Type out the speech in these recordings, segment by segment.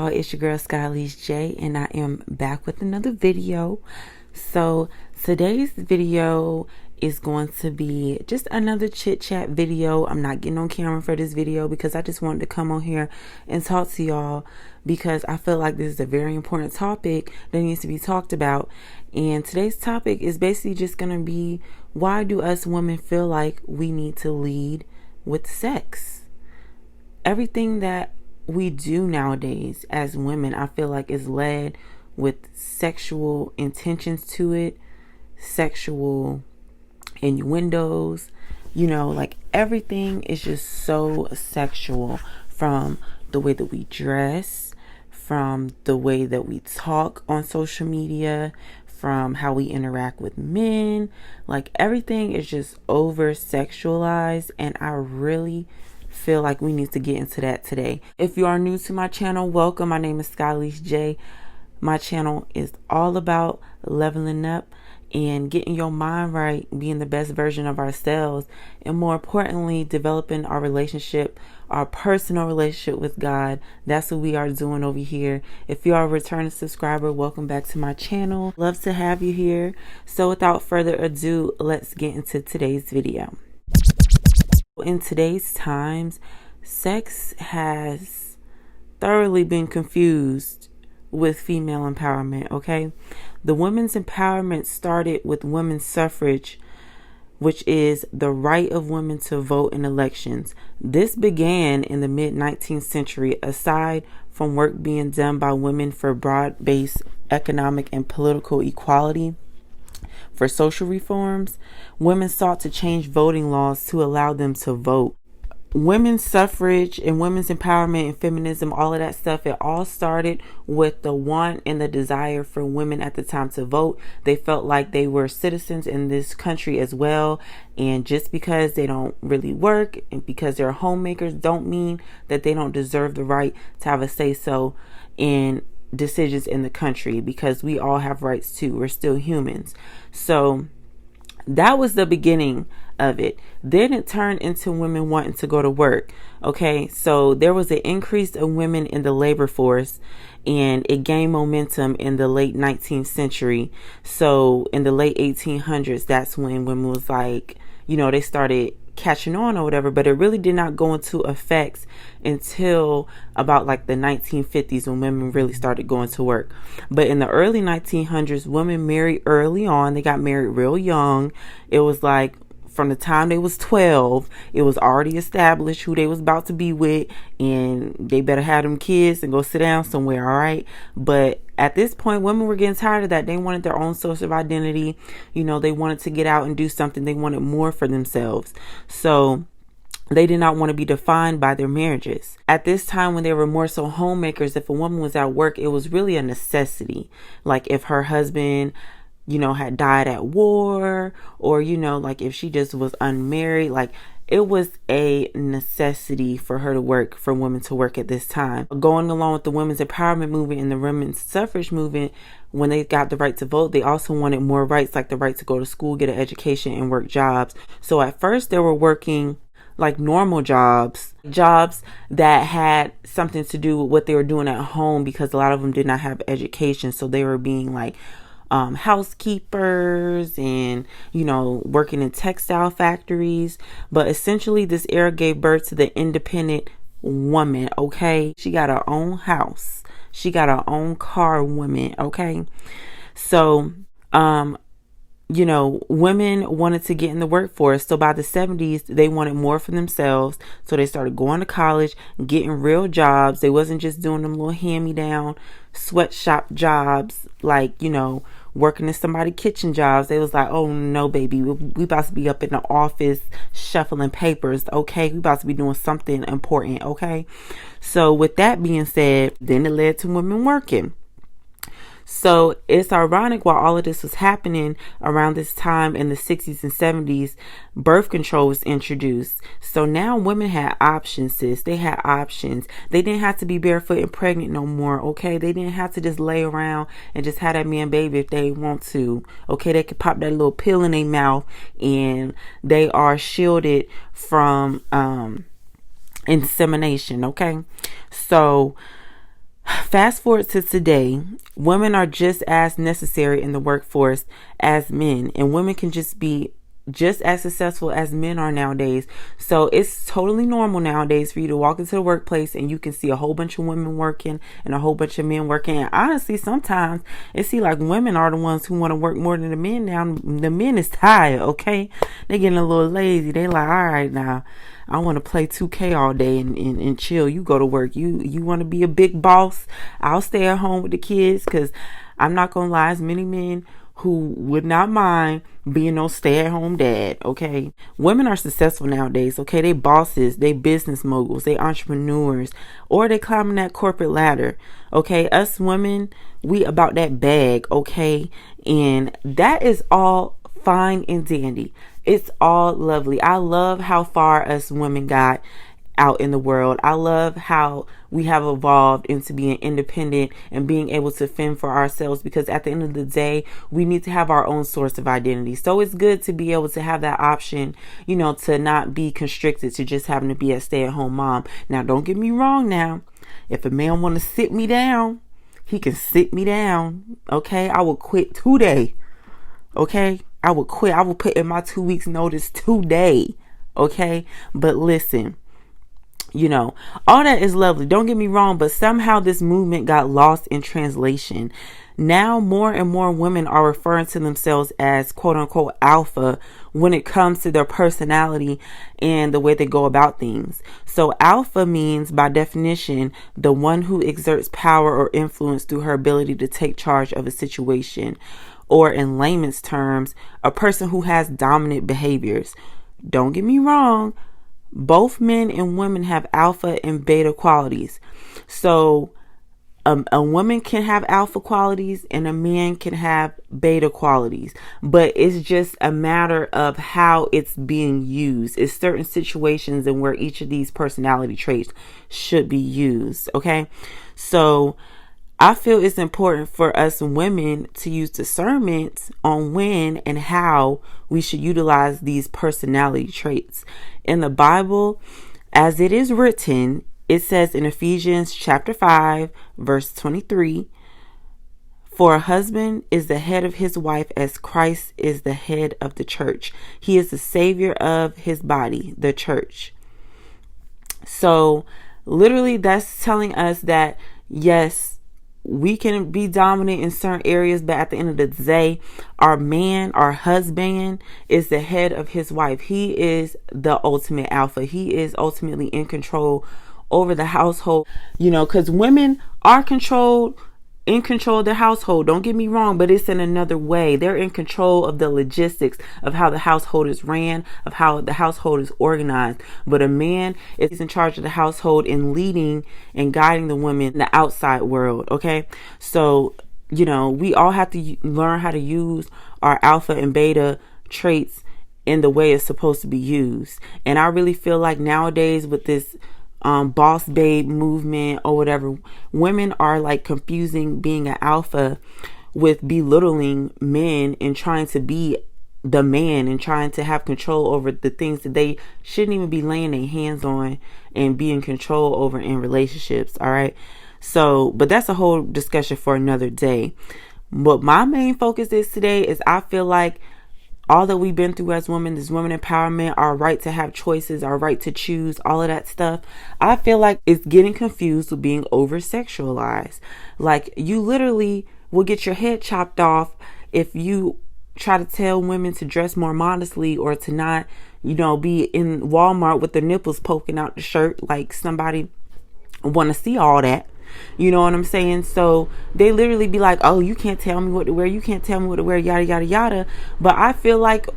y'all, it's your girl Skylish and I am back with another video. So today's video is going to be just another chit chat video. I'm not getting on camera for this video because I just wanted to come on here and talk to y'all because I feel like this is a very important topic that needs to be talked about. And today's topic is basically just going to be, why do us women feel like we need to lead with sex? Everything that we do nowadays as women, I feel like, is led with sexual intentions to it, sexual innuendos, like everything is just so sexual, from the way that we dress, from the way that we talk on social media, from how we interact with men. Like everything is just over sexualized, and I really feel like we need to get into that today. If you are new to my channel, welcome. My name is Skylish. My channel is all about leveling up and getting your mind right, being the best version of ourselves, and more importantly, developing our relationship, our personal relationship with God. That's what we are doing over here. If you are a returning subscriber, welcome back to my channel. Love to have you here. So without further ado, let's get into today's video. In today's times, sex has thoroughly been confused with female empowerment, okay? The women's empowerment started with women's suffrage, which is the right of women to vote in elections. This began in the mid-19th century. Aside from work being done by women for broad-based economic and political equality, for social reforms, women sought to change voting laws to allow them to vote. Women's suffrage and women's empowerment and feminism, all of that stuff, it all started with the want and the desire for women at the time to vote. They felt like they were citizens in this country as well, and just because they don't really work and because they're homemakers don't mean that they don't deserve the right to have a say-so in decisions in the country, because we all have rights too. We're still humans. So that was the beginning of it. Then it turned into women wanting to go to work. Okay, so there was an increase of women in the labor force, and it gained momentum in the late 19th century. So in the late 1800s, that's when women was like, they started catching on or whatever, but it really did not go into effect until about like the 1950s, when women really started going to work. But in the early 1900s, women married early on. They got married real young. It was like from the time they was 12, it was already established who they was about to be with, and they better have them kids and go sit down somewhere, all right? But at this point, women were getting tired of that. They wanted their own source of identity. They wanted to get out and do something. They wanted more for themselves. So they did not want to be defined by their marriages. At this time, when they were more so homemakers, if a woman was at work, it was really a necessity. Like if her husband had died at war, or, like if she just was unmarried, like it was a necessity for her to work, for women to work at this time. Going along with the women's empowerment movement and the women's suffrage movement, when they got the right to vote, they also wanted more rights, like the right to go to school, get an education, and work jobs. So at first they were working like normal jobs that had something to do with what they were doing at home, because a lot of them did not have education. So they were being like housekeepers and working in textile factories. But essentially this era gave birth to the independent woman. Okay, she got her own house, she got her own car, woman. Okay, so women wanted to get in the workforce. So by the 70s, they wanted more for themselves. So they started going to college, getting real jobs. They wasn't just doing them little hand-me-down sweatshop jobs, like, working in somebody's kitchen jobs. They was like, oh no, baby, we about to be up in the office shuffling papers. Okay, we about to be doing something important. Okay, so with that being said, then it led to women working. So it's ironic, while all of this was happening around this time in the 60s and 70s, birth control was introduced. So now women had options, sis. They had options. They didn't have to be barefoot and pregnant no more, okay? They didn't have to just lay around and just have that man baby if they want to, okay? They could pop that little pill in their mouth and they are shielded from insemination, okay? So Fast forward to today, women are just as necessary in the workforce as men, and women can just be just as successful as men are nowadays. So it's totally normal nowadays for you to walk into the workplace and you can see a whole bunch of women working and a whole bunch of men working. And honestly, sometimes it seems like women are the ones who want to work more than the men now. The men is tired, okay? They're getting a little lazy. They like, all right, now I want to play 2K all day and chill. You go to work. You want to be a big boss. I'll stay at home with the kids, because I'm not going to lie, as many men who would not mind being no stay-at-home dad, okay? Women are successful nowadays, okay? They bosses, they business moguls, they entrepreneurs, or they climbing that corporate ladder, okay? Us women, we about that bag, okay? And that is all fine and dandy. It's all lovely. I love how far us women got out in the world. I love how we have evolved into being independent and being able to fend for ourselves, because at the end of the day, we need to have our own source of identity. So it's good to be able to have that option, you know, to not be constricted to just having to be a stay-at-home mom. Now, don't get me wrong now. If a man want to sit me down, he can sit me down, okay? I will quit today, okay? I will quit. I will put in my 2 weeks notice today, okay? But listen, you know, all that is lovely. Don't get me wrong, but somehow this movement got lost in translation. Now more and more women are referring to themselves as quote unquote alpha when it comes to their personality and the way they go about things. So alpha means, by definition, the one who exerts power or influence through her ability to take charge of a situation. Or in layman's terms, a person who has dominant behaviors. Don't get me wrong, both men and women have alpha and beta qualities. So a woman can have alpha qualities and a man can have beta qualities, but it's just a matter of how it's being used. It's certain situations and where each of these personality traits should be used. Okay. So I feel it's important for us women to use discernment on when and how we should utilize these personality traits. In the Bible, as it is written, it says in Ephesians chapter 5, verse 23, "For a husband is the head of his wife as Christ is the head of the church. He is the savior of his body, the church." So literally that's telling us that, yes, we can be dominant in certain areas, but at the end of the day, our man, our husband, is the head of his wife. He is the ultimate alpha. He is ultimately in control over the household, you know, because women are in control of the household. Don't get me wrong, but it's in another way. They're in control of the logistics of how the household is ran, of how the household is organized. But a man is in charge of the household and leading and guiding the women in the outside world. Okay. So, you know, we all have to learn how to use our alpha and beta traits in the way it's supposed to be used. And I really feel like nowadays with this boss babe movement or whatever, women are like confusing being an alpha with belittling men and trying to be the man and trying to have control over the things that they shouldn't even be laying their hands on and be in control over in relationships. All right. So, but that's a whole discussion for another day. What my main focus is today is I feel like all that we've been through as women, this women empowerment, our right to have choices, our right to choose, all of that stuff, I feel like it's getting confused with being over sexualized. Like, you literally will get your head chopped off if you try to tell women to dress more modestly or to not, you know, be in Walmart with their nipples poking out the shirt. Like, somebody want to see all that. You know what I'm saying? So they literally be like, oh, you can't tell me what to wear. You can't tell me what to wear, yada, yada, yada. But I feel like,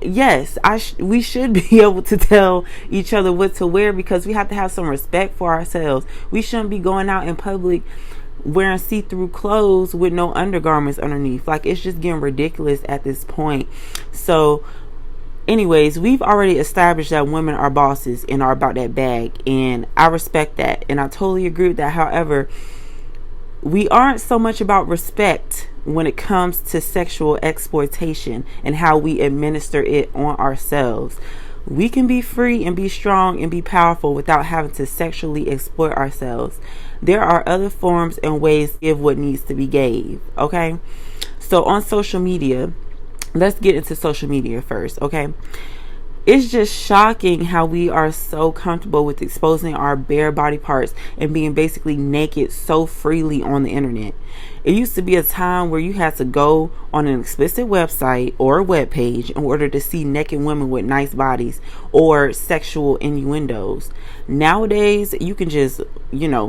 yes, we should be able to tell each other what to wear, because we have to have some respect for ourselves. We shouldn't be going out in public wearing see-through clothes with no undergarments underneath. Like, it's just getting ridiculous at this point. So anyways, we've already established that women are bosses and are about that bag, and I respect that, and I totally agree with that. However, we aren't so much about respect when it comes to sexual exploitation and how we administer it on ourselves. We can be free and be strong and be powerful without having to sexually exploit ourselves. There are other forms and ways to give what needs to be gave, okay? So on social media, let's get into social media first, okay? It's just shocking how we are so comfortable with exposing our bare body parts and being basically naked so freely on the internet. It used to be a time where you had to go on an explicit website or a web page in order to see naked women with nice bodies or sexual innuendos. Nowadays, you can just,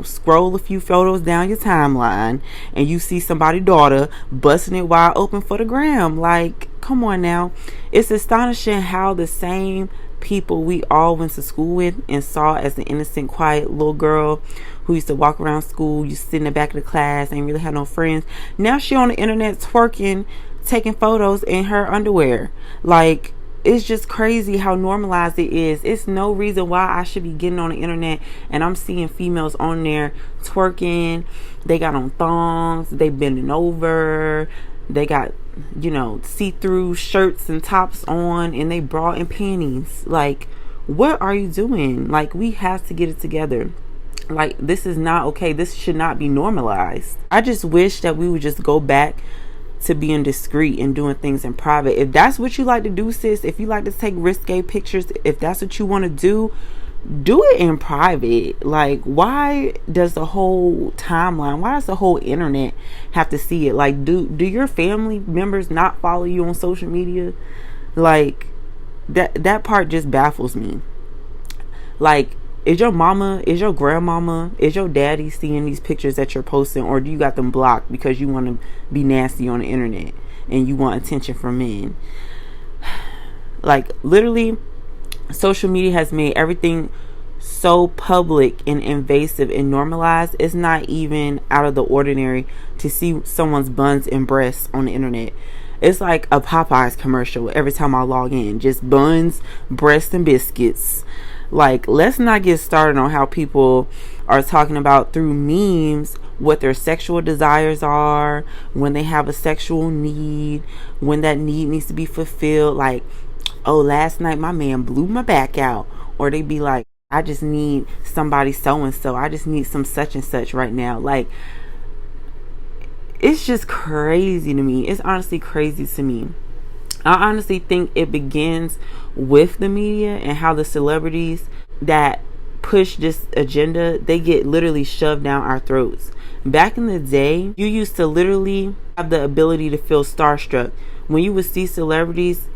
scroll a few photos down your timeline and you see somebody's daughter busting it wide open for the gram. Like, come on now. It's astonishing how the same people we all went to school with and saw as the innocent, quiet little girl who used to walk around school, used to sit in the back of the class, ain't really had no friends. Now she on the internet twerking, taking photos in her underwear. Like, it's just crazy how normalized it is. It's no reason why I should be getting on the internet and I'm seeing females on there twerking. They got on thongs, they bending over, they got, see-through shirts and tops on, and they bra and panties. Like, what are you doing? Like, we have to get it together. Like, this is not okay. This should not be normalized. I just wish that we would just go back to being discreet and doing things in private. If that's what you like to do, sis, if you like to take risque pictures, if that's what you want to do it in private. Like, why does the whole timeline, why does the whole internet have to see it? Like, do your family members not follow you on social media? Like, that part just baffles me. Like, is your mama, is your grandmama, is your daddy seeing these pictures that you're posting, or do you got them blocked because you want to be nasty on the internet and you want attention from men? Like, literally, social media has made everything so public and invasive and normalized. It's not even out of the ordinary to see someone's buns and breasts on the internet. It's like a Popeyes commercial every time I log in. Just buns, breasts, and biscuits. Like, let's not get started on how people are talking about through memes what their sexual desires are, when they have a sexual need, when that need needs to be fulfilled. Like, oh, last night my man blew my back out. Or they be like, I just need somebody so-and-so. I just need some such and such right now. Like, it's just crazy to me. It's honestly crazy to me. I honestly think it begins with the media and how the celebrities that push this agenda, they get literally shoved down our throats. Back in the day, you used to literally have the ability to feel starstruck. When you would see celebrities,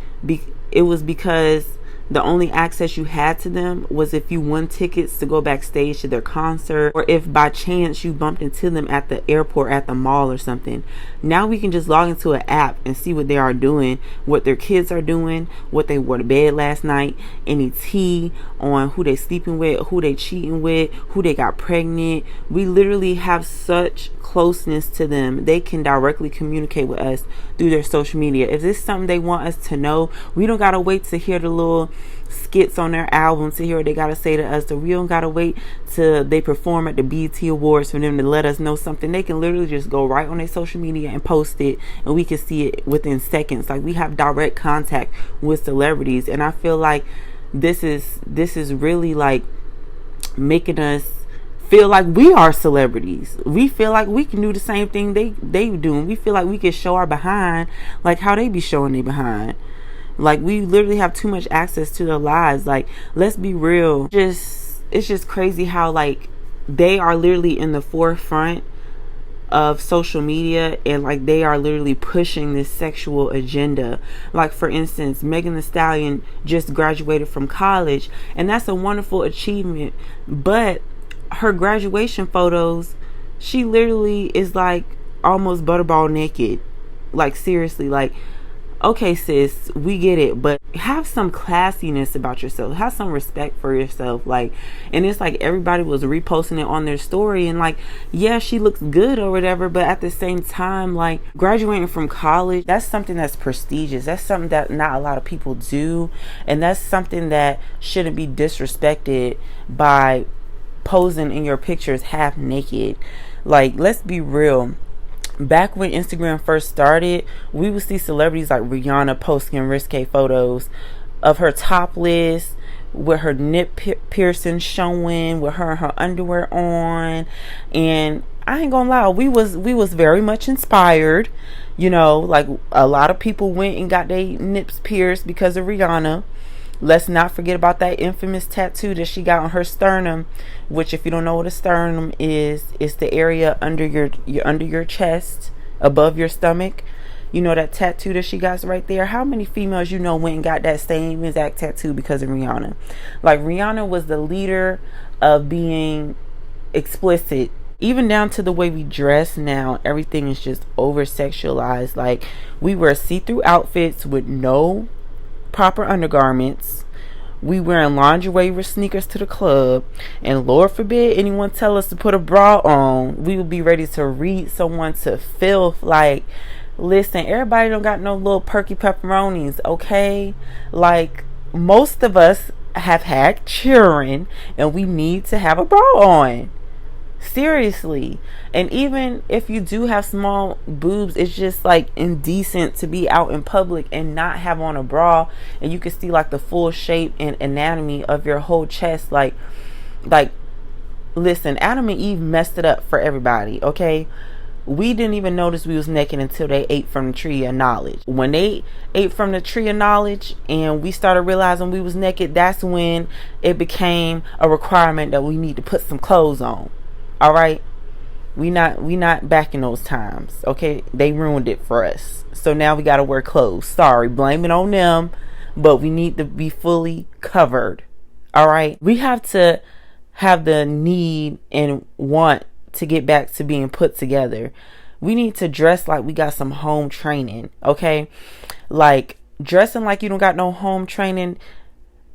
it was because the only access you had to them was if you won tickets to go backstage to their concert, or if by chance you bumped into them at the airport, at the mall or something. Now we can just log into an app and see what they are doing, what their kids are doing, what they wore to bed last night, any tea on who they sleeping with, who they cheating with, who they got pregnant. We literally have such closeness to them. They can directly communicate with us through their social media. If this is something they want us to know, we don't gotta wait to hear the little skits on their album to hear what they gotta say to us. So we don't gotta wait till they perform at the BET Awards for them to let us know something. They can literally just go right on their social media and post it, and we can see it within seconds. Like, we have direct contact with celebrities, and I feel like this is really like making us feel like we are celebrities. We feel like we can do the same thing they do, and we feel like we can show our behind like how they be showing their behind. Like, we literally have too much access to their lives. Like, let's be real. It's just crazy how, like, they are literally in the forefront of social media, and like they are literally pushing this sexual agenda. Like, for instance, Megan Thee Stallion just graduated from college, and that's a wonderful achievement, but her graduation photos, she literally is like almost butterball naked. Like, seriously, like, okay, sis, we get it, but have some classiness about yourself. Have some respect for yourself. Like, and it's like everybody was reposting it on their story, and like, yeah, she looks good or whatever, but at the same time, like, graduating from college, that's something that's prestigious. That's something that not a lot of people do, and that's something that shouldn't be disrespected by posing in your pictures half naked. Like, let's be real. Back when Instagram first started, we would see celebrities like Rihanna posting risque photos of her topless, with her nip piercing showing, with her underwear on. And I ain't gonna lie, we was very much inspired. You know, like a lot of people went and got their nips pierced because of Rihanna. Let's not forget about that infamous tattoo that she got on her sternum, which, if you don't know what a sternum is, it's the area under your chest, above your stomach. You know, that tattoo that she got right there. How many females you know went and got that same exact tattoo because of Rihanna? Like, Rihanna was the leader of being explicit, even down to the way we dress now. Everything is just over sexualized. Like, we wear see-through outfits with no proper undergarments. We wearing lingerie with sneakers to the club, and Lord forbid anyone tell us to put a bra on, we will be ready to read someone to filth. Like, listen, everybody don't got no little perky pepperonis, okay? Like, most of us have had children, and we need to have a bra on. Seriously. And even if you do have small boobs, it's just like indecent to be out in public and not have on a bra, and you can see like the full shape and anatomy of your whole chest. Like listen, Adam and Eve messed it up for everybody, okay? We didn't even notice we was naked until they ate from the tree of knowledge. When they ate from the tree of knowledge and we started realizing we was naked, that's when it became a requirement that we need to put some clothes on. All right, we not back in those times, okay? They ruined it for us, so now we gotta wear clothes. Sorry, blame it on them, but we need to be fully covered. All right, we have to have the need and want to get back to being put together. We need to dress like we got some home training, okay? Like, dressing like you don't got no home training,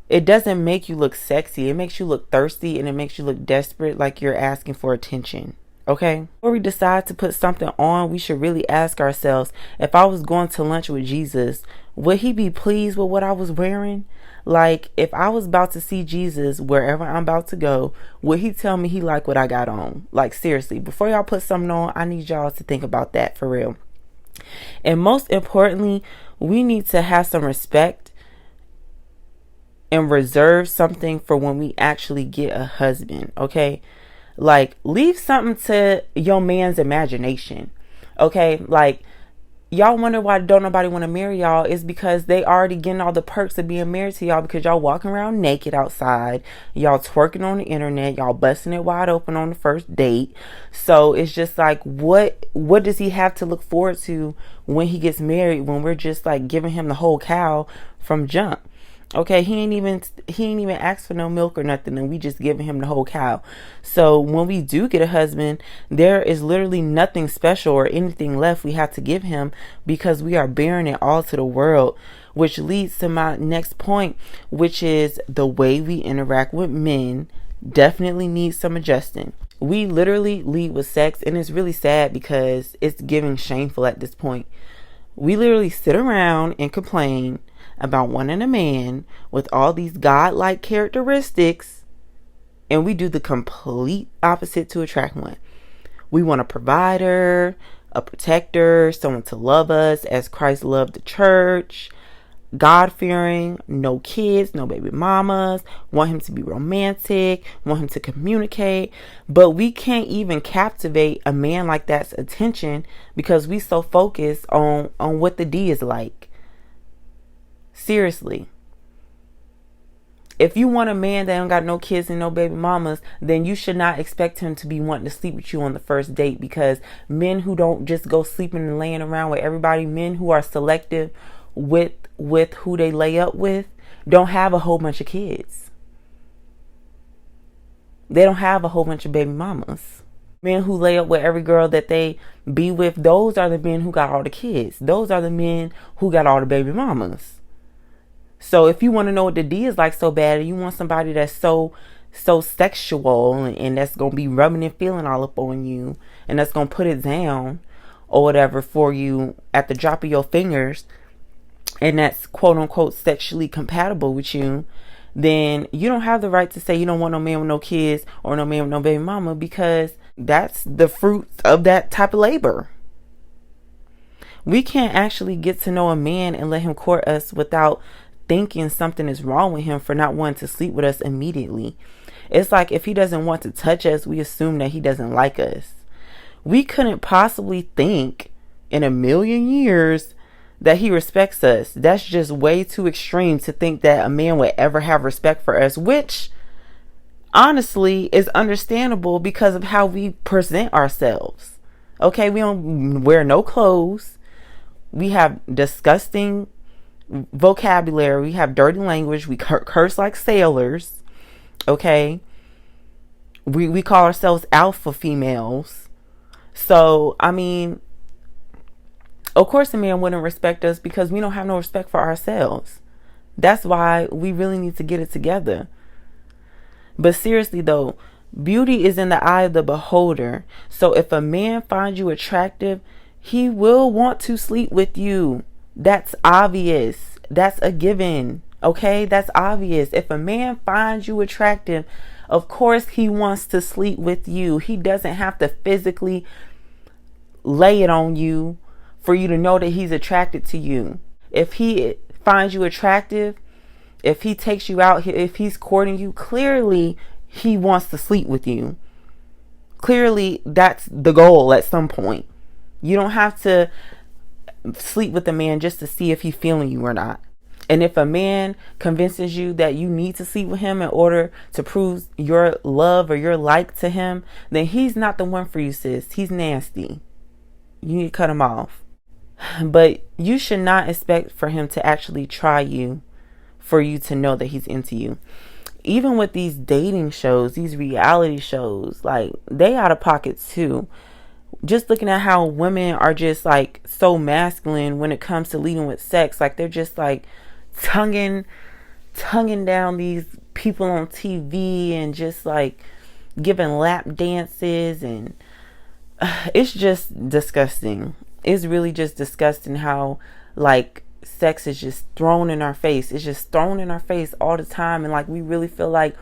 it doesn't make you look sexy. It makes you look thirsty, and it makes you look desperate, like you're asking for attention. Okay? Before we decide to put something on, we should really ask ourselves, if I was going to lunch with Jesus, would he be pleased with what I was wearing? Like, if I was about to see Jesus wherever I'm about to go, would he tell me he liked what I got on? Like, seriously, before y'all put something on, I need y'all to think about that for real. And most importantly, we need to have some respect and reserve something for when we actually get a husband, okay? Like, leave something to your man's imagination, okay? Like, y'all wonder why don't nobody want to marry y'all. Is because they already getting all the perks of being married to y'all, because y'all walking around naked outside, y'all twerking on the internet, y'all busting it wide open on the first date. So it's just like, what does he have to look forward to when he gets married, when we're just like giving him the whole cow from jump? Okay, he ain't even asked for no milk or nothing, and we just giving him the whole cow. So when we do get a husband, there is literally nothing special or anything left we have to give him, because we are bearing it all to the world. Which leads to my next point, which is the way we interact with men definitely needs some adjusting. We literally lead with sex, and it's really sad because it's giving shameful at this point. We literally sit around and complain about wanting a man with all these godlike characteristics, and we do the complete opposite to attract one. We want a provider, a protector, someone to love us as Christ loved the church, God-fearing, no kids, no baby mamas, want him to be romantic, want him to communicate. But we can't even captivate a man like that's attention because we so focused on what the D is like. Seriously. If you want a man that don't got no kids and no baby mamas, then you should not expect him to be wanting to sleep with you on the first date, because men who don't just go sleeping and laying around with everybody, men who are selective with who they lay up with, don't have a whole bunch of kids. They don't have a whole bunch of baby mamas. Men who lay up with every girl that they be with, those are the men who got all the kids. Those are the men who got all the baby mamas. So if you want to know what the D is like so bad, and you want somebody that's so sexual and that's going to be rubbing and feeling all up on you, and that's going to put it down or whatever for you at the drop of your fingers, and that's quote unquote sexually compatible with you, then you don't have the right to say you don't want no man with no kids or no man with no baby mama, because that's the fruit of that type of labor. We can't actually get to know a man and let him court us without thinking something is wrong with him for not wanting to sleep with us immediately. It's like if he doesn't want to touch us, we assume that he doesn't like us. We couldn't possibly think in a million years that he respects us. That's just way too extreme to think that a man would ever have respect for us, which honestly is understandable because of how we present ourselves. Okay, we don't wear no clothes. We have disgusting vocabulary. We have dirty language. We curse like sailors. Okay, we call ourselves alpha females. So I mean, of course a man wouldn't respect us because we don't have no respect for ourselves. That's why we really need to get it together. But seriously though, beauty is in the eye of the beholder. So if a man finds you attractive, he will want to sleep with you. That's obvious. That's a given. Okay, that's obvious. If a man finds you attractive, of course he wants to sleep with you. He doesn't have to physically lay it on you for you to know that he's attracted to you. If he finds you attractive, if he takes you out, if he's courting you, clearly he wants to sleep with you. Clearly that's the goal at some point. You don't have to sleep with a man just to see if he's feeling you or not. And if a man convinces you that you need to sleep with him in order to prove your love or your like to him, then he's not the one for you, sis. He's nasty. You need to cut him off. But you should not expect for him to actually try you for you to know that he's into you. Even with these dating shows, these reality shows, like, they out of pocket too. Just looking at how women are just like so masculine when it comes to leading with sex. Like they're just like tonguing down these people on TV and just like giving lap dances, and it's just disgusting. It's really just disgusting how like sex is just thrown in our face. It's just thrown in our face all the time, and like we really feel like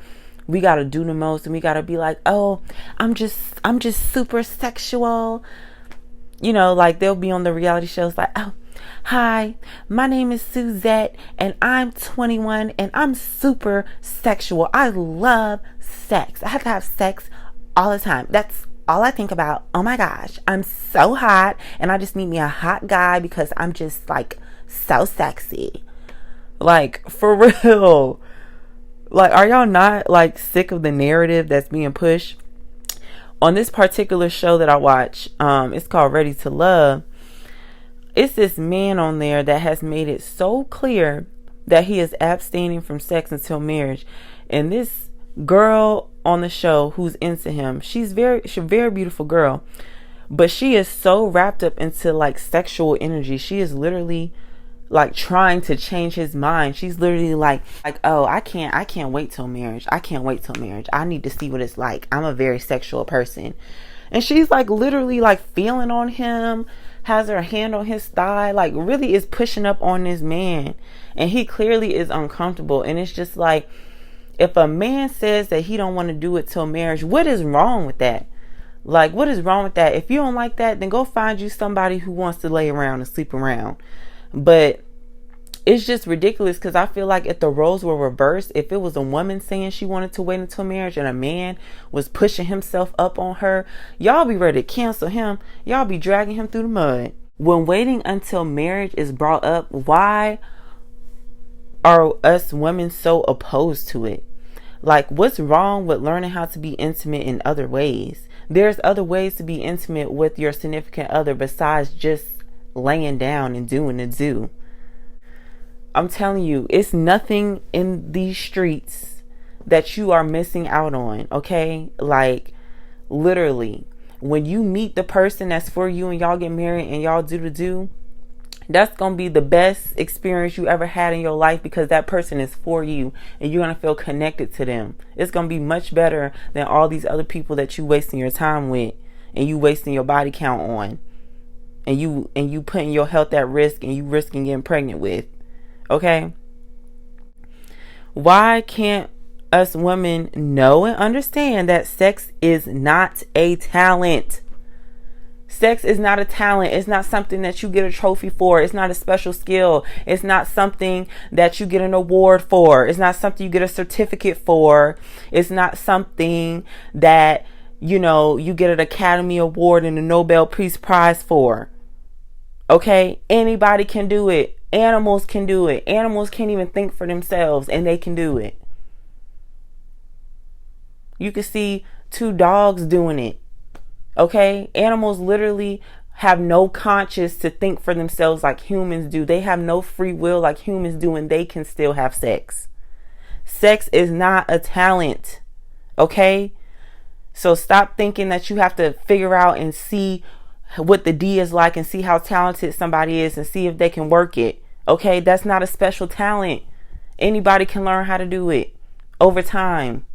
we gotta do the most, and we gotta be like, oh, I'm just super sexual. You know, like they'll be on the reality shows like, oh, hi, my name is Suzette and I'm 21 and I'm super sexual. I love sex. I have to have sex all the time. That's all I think about. Oh my gosh, I'm so hot and I just need me a hot guy because I'm just like so sexy. Like, for real. Like, are y'all not like sick of the narrative that's being pushed? On this particular show that I watch, it's called Ready to Love. It's this man on there that has made it so clear that he is abstaining from sex until marriage. And this girl on the show who's into him, she's a very beautiful girl, but she is so wrapped up into like sexual energy. She is literally like trying to change his mind. She's literally like, oh, I can't wait till marriage. I can't wait till marriage. I need to see what it's like. I'm a very sexual person. And she's like literally like feeling on him, has her hand on his thigh, like really is pushing up on this man. And he clearly is uncomfortable. And it's just like, if a man says that he don't want to do it till marriage, what is wrong with that? Like, what is wrong with that? If you don't like that, then go find you somebody who wants to lay around and sleep around. But it's just ridiculous, because I feel like if the roles were reversed, if it was a woman saying she wanted to wait until marriage and a man was pushing himself up on her, y'all be ready to cancel him. Y'all be dragging him through the mud. When waiting until marriage is brought up, why are us women so opposed to it? Like, what's wrong with learning how to be intimate in other ways? There's other ways to be intimate with your significant other besides just laying down and doing the do. I'm telling you, it's nothing in these streets that you are missing out on, okay? Like, literally, when you meet the person that's for you and y'all get married and y'all do the do, that's going to be the best experience you ever had in your life, because that person is for you and you're going to feel connected to them. It's going to be much better than all these other people that you wasting your time with and you wasting your body count on. And you putting your health at risk and you risking getting pregnant with. Okay? Why can't us women know and understand that sex is not a talent? Sex is not a talent. It's not something that you get a trophy for. It's not a special skill. It's not something that you get an award for. It's not something you get a certificate for. It's not something that, you get an Academy Award and a Nobel Peace Prize for. Okay? Anybody can do it. Animals can do it. Animals can't even think for themselves, and they can do it. You can see 2 dogs doing it. Okay? Animals literally have no conscience to think for themselves like humans do. They have no free will like humans do, and they can still have sex. Sex is not a talent. Okay? So stop thinking that you have to figure out and see what the D is like and see how talented somebody is and see if they can work it. Okay? That's not a special talent. Anybody can learn how to do it over time.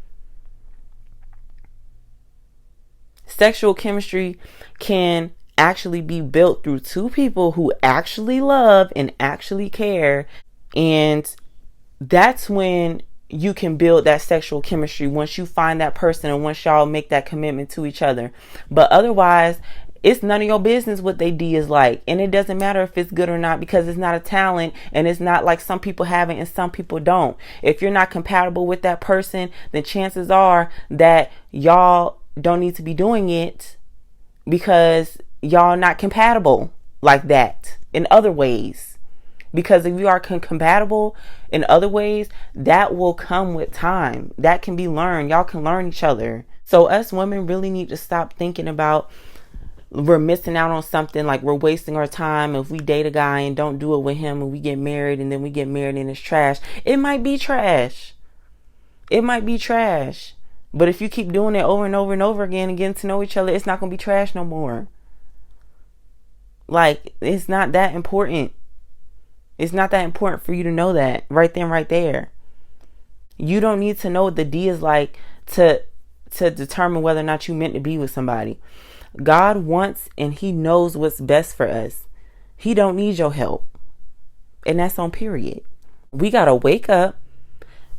Sexual chemistry can actually be built through 2 people who actually love and actually care. And that's when you can build that sexual chemistry, once you find that person and once y'all make that commitment to each other. But otherwise, it's none of your business what they D is like. And it doesn't matter if it's good or not, because it's not a talent, and it's not like some people have it and some people don't. If you're not compatible with that person, then chances are that y'all don't need to be doing it, because y'all not compatible like that in other ways. Because if you are compatible in other ways, that will come with time. That can be learned. Y'all can learn each other. So us women really need to stop thinking about we're missing out on something, like we're wasting our time if we date a guy and don't do it with him, and we get married and then we get married and it's trash. It might be trash. It might be trash. But if you keep doing it over and over and over again and getting to know each other, it's not going to be trash no more. Like, it's not that important. It's not that important for you to know that right then, right there. You don't need to know what the D is like to determine whether or not you meant to be with somebody. God wants and he knows what's best for us. He don't need your help. And that's on period. We got to wake up,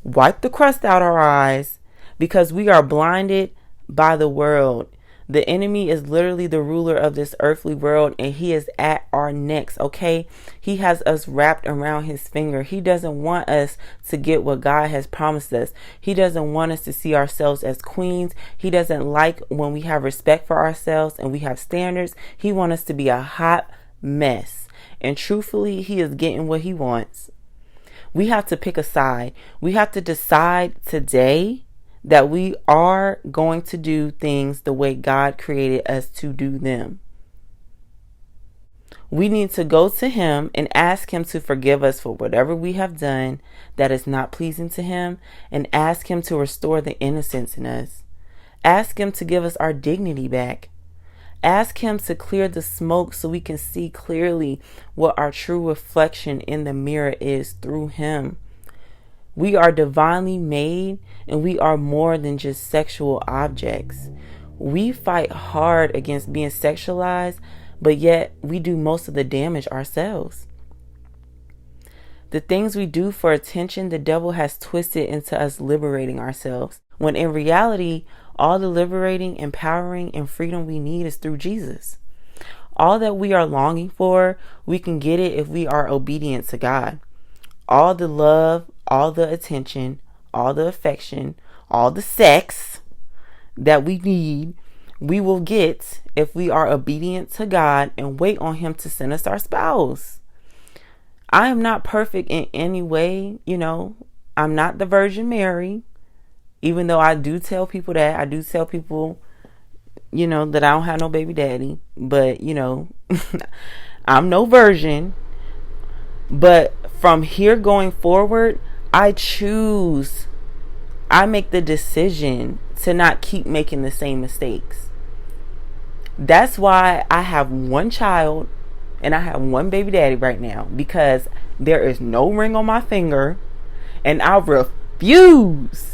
wipe the crust out our eyes, because we are blinded by the world. The enemy is literally the ruler of this earthly world, and he is at our necks, okay? He has us wrapped around his finger. He doesn't want us to get what God has promised us. He doesn't want us to see ourselves as queens. He doesn't like when we have respect for ourselves and we have standards. He wants us to be a hot mess. And truthfully, he is getting what he wants. We have to pick a side. We have to decide today that we are going to do things the way God created us to do them. We need to go to him and ask him to forgive us for whatever we have done that is not pleasing to him, and ask him to restore the innocence in us. Ask him to give us our dignity back. Ask him to clear the smoke so we can see clearly what our true reflection in the mirror is through him. We are divinely made, and we are more than just sexual objects. We fight hard against being sexualized, but yet we do most of the damage ourselves. The things we do for attention, the devil has twisted into us liberating ourselves, when in reality, all the liberating, empowering, and freedom we need is through Jesus. All that we are longing for, we can get it if we are obedient to God. All the love, all the attention, all the affection, all the sex that we need, we will get if we are obedient to God and wait on him to send us our spouse. I am not perfect in any way, I'm not the Virgin Mary, even though I do tell people that. I do tell people, that I don't have no baby daddy, but, I'm no virgin. But from here going forward, I make the decision to not keep making the same mistakes. That's why I have one child and I have one baby daddy right now, because there is no ring on my finger, and I refuse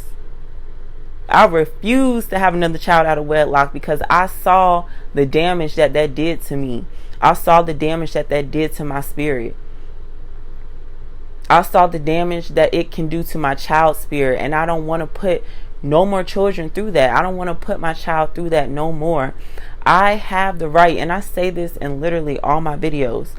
to have another child out of wedlock, because I saw the damage that did to me. I saw the damage that did to my spirit. I saw the damage that it can do to my child's spirit, and I don't want to put no more children through that. I don't want to put my child through that no more. I have the right, and I say this in literally all my videos,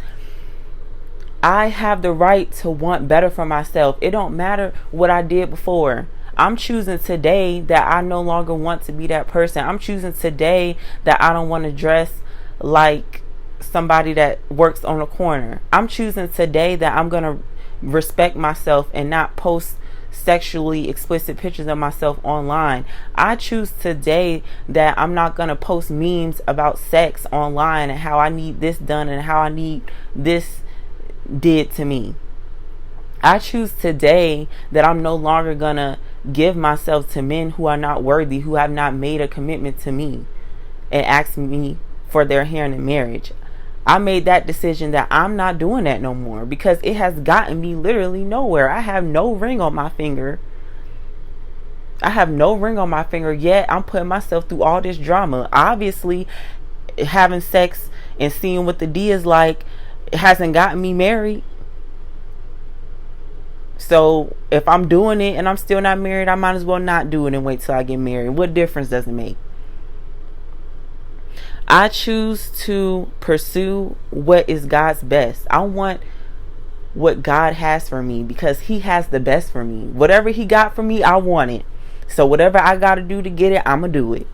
I have the right to want better for myself. It don't matter what I did before. I'm choosing today that I no longer want to be that person. I'm choosing today that I don't want to dress like somebody that works on a corner. I'm choosing today that I'm going to respect myself and not post sexually explicit pictures of myself online. I choose today that I'm not going to post memes about sex online and how I need this done and how I need this did to me. I choose today that I'm no longer gonna give myself to men who are not worthy, who have not made a commitment to me and ask me for their hand in marriage. I made that decision that I'm not doing that no more, because it has gotten me literally nowhere. I have no ring on my finger. I have no ring on my finger, yet I'm putting myself through all this drama. Obviously, having sex and seeing what the D is like, it hasn't gotten me married. So if I'm doing it and I'm still not married, I might as well not do it and wait till I get married. What difference does it make? I choose to pursue what is God's best. I want what God has for me, because he has the best for me. Whatever he got for me, I want it. So whatever I got to do to get it, I'm going to do it.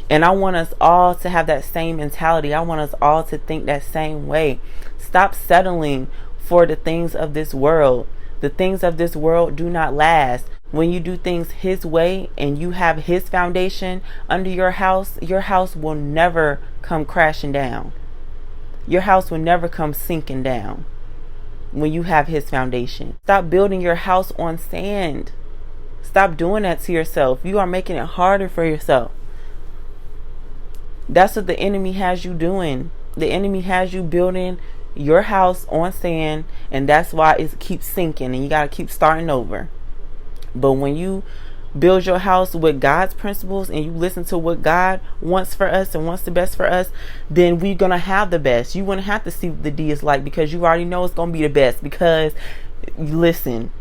And I want us all to have that same mentality. I want us all to think that same way. Stop settling for the things of this world. The things of this world do not last. When you do things his way and you have his foundation under your house will never come crashing down. Your house will never come sinking down when you have his foundation. Stop building your house on sand. Stop doing that to yourself. You are making it harder for yourself. That's what the enemy has you doing. The enemy has you building your house on sand, and that's why it keeps sinking and you got to keep starting over. But when you build your house with God's principles and you listen to what God wants for us and wants the best for us, then we're going to have the best. You wouldn't have to see what the D is like, because you already know it's going to be the best. Because listen,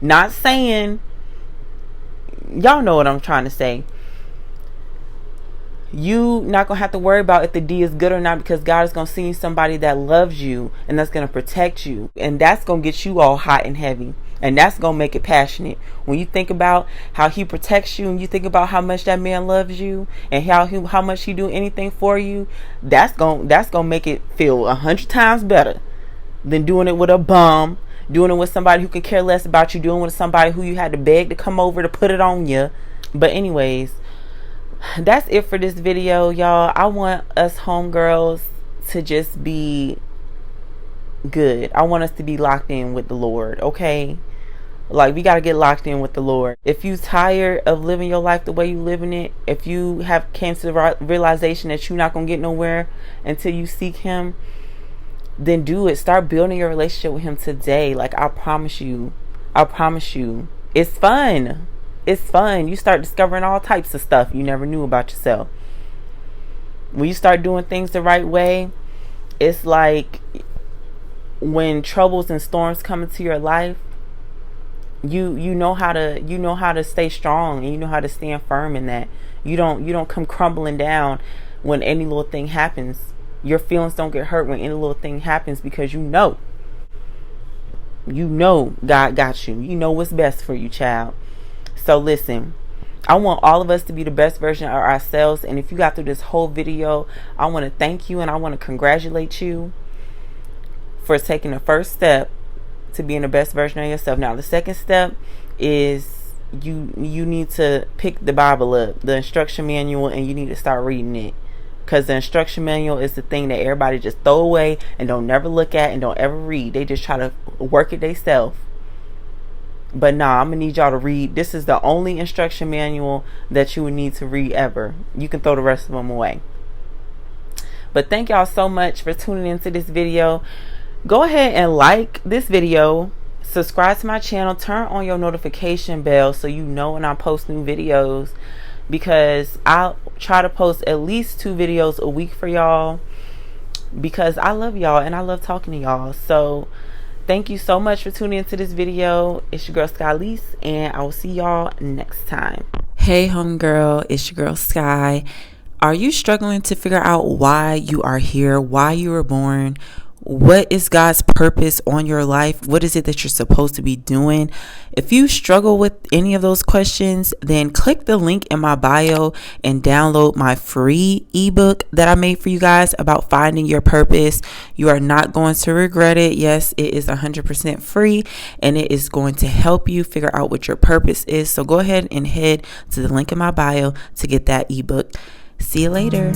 not saying, y'all know what I'm trying to say. You not gonna have to worry about if the D is good or not, because God is gonna send you somebody that loves you and that's gonna protect you, and that's gonna get you all hot and heavy, and that's gonna make it passionate. When you think about how he protects you and you think about how much that man loves you and how much he do anything for you, that's gonna make it feel 100 times better than doing it with a bum, doing it with somebody who can care less about you, doing it with somebody who you had to beg to come over to put it on you. But anyways, that's it for this video, y'all. I want us homegirls to just be good. I want us to be locked in with the Lord, okay? Like, we got to get locked in with the Lord. If you tired of living your life the way you living it, if you have came to the realization that you're not going to get nowhere until you seek him, then do it. Start building your relationship with him today. Like, I promise you, it's fun. It's fun. You start discovering all types of stuff you never knew about yourself. When you start doing things the right way, it's like when troubles and storms come into your life, you know how to stay strong, and you know how to stand firm in that. You don't come crumbling down when any little thing happens. Your feelings don't get hurt when any little thing happens, because you know God got you. You know what's best for you, child. So listen, I want all of us to be the best version of ourselves. And if you got through this whole video, I want to thank you and I want to congratulate you for taking the first step to being the best version of yourself. Now, the second step is you need to pick the Bible up, the instruction manual, and you need to start reading it. Because the instruction manual is the thing that everybody just throw away and don't never look at and don't ever read. They just try to work it themselves. But nah, I'm going to need y'all to read. This is the only instruction manual that you would need to read ever. You can throw the rest of them away. But thank y'all so much for tuning into this video. Go ahead and like this video. Subscribe to my channel. Turn on your notification bell so you know when I post new videos. Because I'll try to post at least 2 videos a week for y'all. Because I love y'all and I love talking to y'all. So thank you so much for tuning into this video. It's your girl Alyce, and I will see y'all next time. Hey homegirl, it's your girl Skye. Are you struggling to figure out why you are here, why you were born? What is God's purpose on your life? What is it that you're supposed to be doing? If you struggle with any of those questions, then click the link in my bio and download my free ebook that I made for you guys about finding your purpose. You are not going to regret it. Yes, it is 100% free and it is going to help you figure out what your purpose is. So go ahead and head to the link in my bio to get that ebook. See you later.